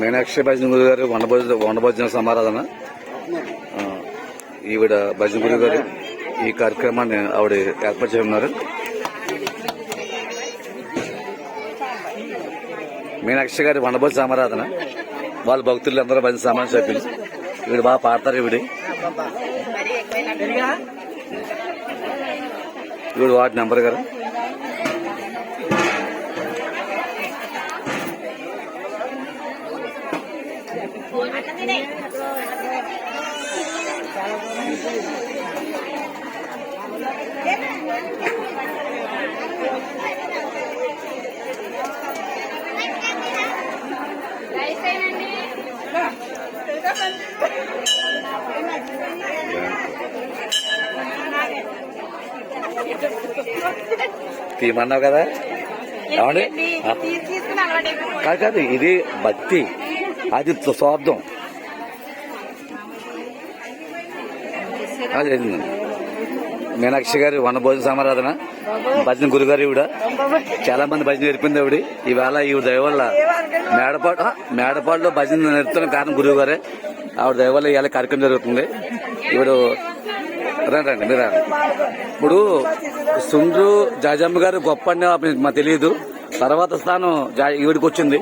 మీనాక్షి భజన గురు గారు వనభోజన సమారాధన. ఈవిడ భజన గురు గారు ఈ కార్యక్రమాన్ని ఆవిడ ఏర్పాటు చేయనున్నారు. మీనాక్షి గారి వనభోజ సమారాధన. వాళ్ళ భక్తులు అందరూ భజన సమాన సభ్యులు. ఈవిడ బాగా పాడతారు. ఈవిడ వార్డు నెంబర్ గారు. తీయమన్నావు కదా ఏమండి? కాదు, ఇది భక్తి, అది స్వార్థం. మీనాక్షి గారి వనభోజన సమారాధన భజన గురుగారు. ఈవిడ చాలా మంది భజన నేర్పింది. ఆవిడ ఈవేళ ఈవిడ దయవల్ల మేడపాడులో భజన నేర్పుతున్న కారణం గురువు గారే. ఆవిడ దయవల్ల ఇవాళ కార్యక్రమం జరుగుతుంది. ఈవిడ రండి మీరు. ఇప్పుడు సుండ్రు జాజమ్మ గారు గొప్ప అని మాకు తెలియదు. తర్వాత స్థానం ఈవిడికి వచ్చింది.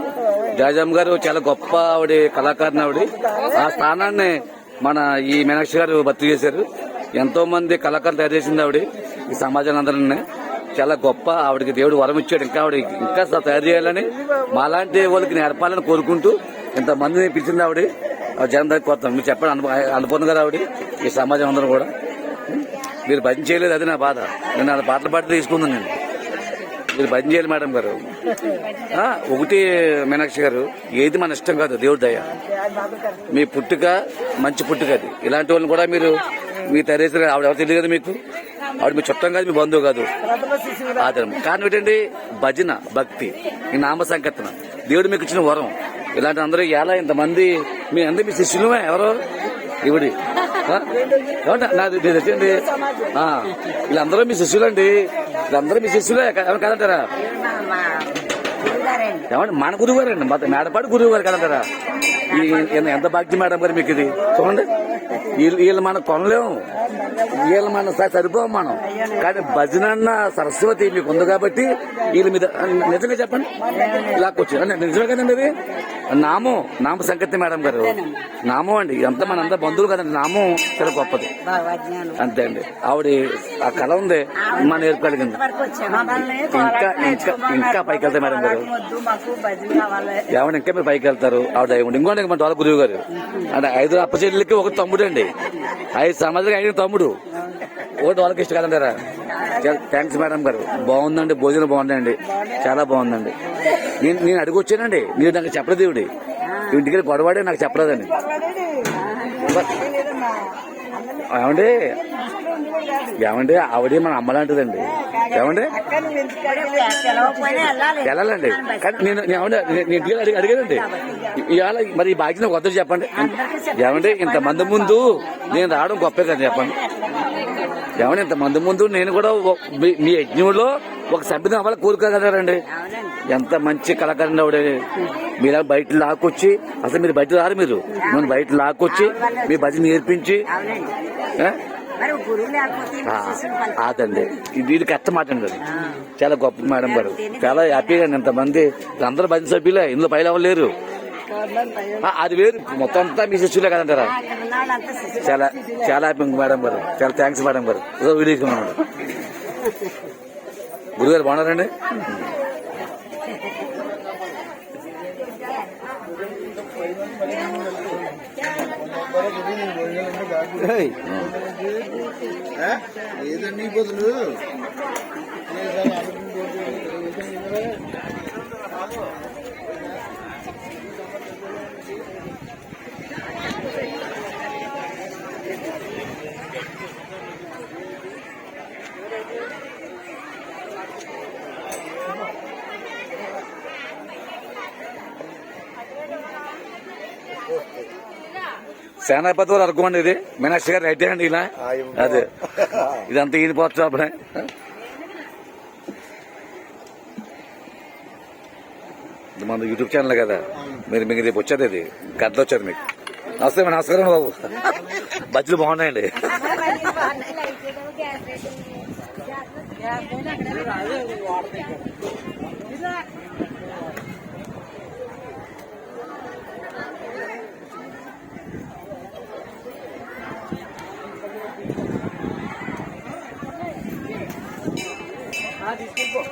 జాజమ్మ గారు చాలా గొప్ప ఆవిడ కళాకారిని. ఆవిడ ఆ స్థానాన్ని మన ఈ మీనాక్షి గారు భర్తీ చేశారు. ఎంతో మంది కళాకారులు తయారు చేసింది ఆవిడ. ఈ సమాజాన్ని అందరినీ చాలా గొప్ప. ఆవిడకి దేవుడు వరం ఇచ్చాడు. ఇంకా ఆవిడ ఇంకా తయారు చేయాలని, మాలాంటి వాళ్ళకి నేర్పాలని కోరుకుంటూ ఇంతమందిని పిలిచింది ఆవిడ. జనం దగ్గర కొత్త మీరు చెప్పండి అనుకున్న గారు ఆవిడ. ఈ సమాజం అందరూ కూడా మీరు భజన చేయలేదు, అది నా బాధ. నేను ఆ పాటలు పాటలు తీసుకుందాను. నేను మీరు భజన చేయాలి మేడం గారు. ఒకటి మీనాక్షి గారు, ఏది మన ఇష్టం కాదు, దేవుడి దయ. మీ పుట్టుక మంచి పుట్టుక. అది ఇలాంటి వాళ్ళని కూడా మీరు తయారు. ఆవిడ ఎవరు తెలియదు కదా మీకు. ఆవిడ మీ చుట్టం కాదు, మీ బంధువు కాదు. ఆదరం కారణం ఏంటండి? భజన, భక్తి, ఈ నామ సంకీర్తన. దేవుడు మీకు ఇచ్చిన వరం. ఇలాంటి అందరూ ఎలా ఇంతమంది మీ అందరూ మీ శిష్యులమే. ఎవరో ఇవిడి నాది తెచ్చండి. వీళ్ళందరూ మీ శిష్యులండి. వీళ్ళందరూ మీ శిష్యులే కదంటారా? ఏమంటే మన గురువు గారండి, మేడపాటి గురువు గారు కదంటారా? ఎంత భాగ్యం మేడం గారు మీకు. ఇది చూడండి, వీళ్ళు మనం కొనలేము, వీళ్ళు మన సరిపోం మనం. కానీ భజన అన్న సరస్వతి మీకు ఉంది కాబట్టి వీళ్ళ మీద నిజంగా చెప్పండి లాక్కొచ్చు. నిజమే కదండి. అది నామ సంకీర్తన మేడం గారు. నామం అండి. ఎంత మన అందరూ బంధువులు కదండి. నామం చాలా గొప్పది. అంతే అండి. ఆవిడ ఆ కళ ఉంది, మన నేర్పగలిగింది. ఇంకా ఇంకా ఇంకా పైకి వెళ్తాయి మేడం గారు. ఏమన్నా ఇంకా మీరు పైకి వెళ్తారు. ఆవిడ ఇంకోటి మన వాళ్ళ గురువు గారు అంటే 5 అప్పచెల్లెలకి ఒక తమ్ముడు అండి. 5 సమాజానికి 5 తమ్ముడు. ఒకటి వాళ్ళకి ఇష్టం కదంటారా? థ్యాంక్స్ మేడం గారు. బాగుందండి, భోజనం బాగుందండి, చాలా బాగుందండి. నేను అడిగి వచ్చానండి, మీరు నాకు చెప్పలేదు. దేవుడి ఇంటికి గొడవాడే నాకు చెప్పలేదండి. ఏమండి ఆవిడే మన అమ్మలాంటిదండి. ఏమండి వెళ్ళాలండి. కానీ నేను ఇంటికి అడిగానండి. ఇవాళ మరి ఈ బాధ్యత కొత్తది చెప్పండి. ఏమండి ఇంతమంది ముందు నేను రావడం గొప్పే కదా చెప్పండి. ఏమండి ఇంతమంది ముందు నేను కూడా మీ యజ్ఞంలో ఒక సభ్యుని అవ్వాలి కోరుకోగలరండి. ఎంత మంచి కళాకారుని ఆవిడ. మీరు బయట లాక్కొచ్చి, అసలు మీరు బయట రారు, మీరు నేను బయట లాక్కొచ్చి మీ భజన నేర్పించి అదండి. ఇది కష్టం మాట అండి. చాలా గొప్ప మేడం గారు. చాలా హ్యాపీగా ఇంతమంది అందరూ భజన సభ్యులే. ఇందులో పైలు అవ్వలేరు. అది వేరు, మొత్తం అంతా మీ శిష్యులే కదంటారా? చాలా చాలా హ్యాపీ మేడం గారు. చాలా థ్యాంక్స్ మేడం గారు. వీడియో గురుగారు బాగున్నారండి. ఏదన్నీ బదులు సేనాపతి వారు అడుకోండి. ఇది మీనాక్షి గారు రైట్ హ్యాండ్. ఇలా అదే ఇదంతా ఈయన పోవచ్చు అప్పుడే. మన యూట్యూబ్ ఛానల్ కదా, మీకు రేపు వచ్చేది అది గంటలు వచ్చేది మీకు. నమస్కారం బాబు. బజ్జీలు బాగున్నాయండి. తీసుకెళ్ళిపో.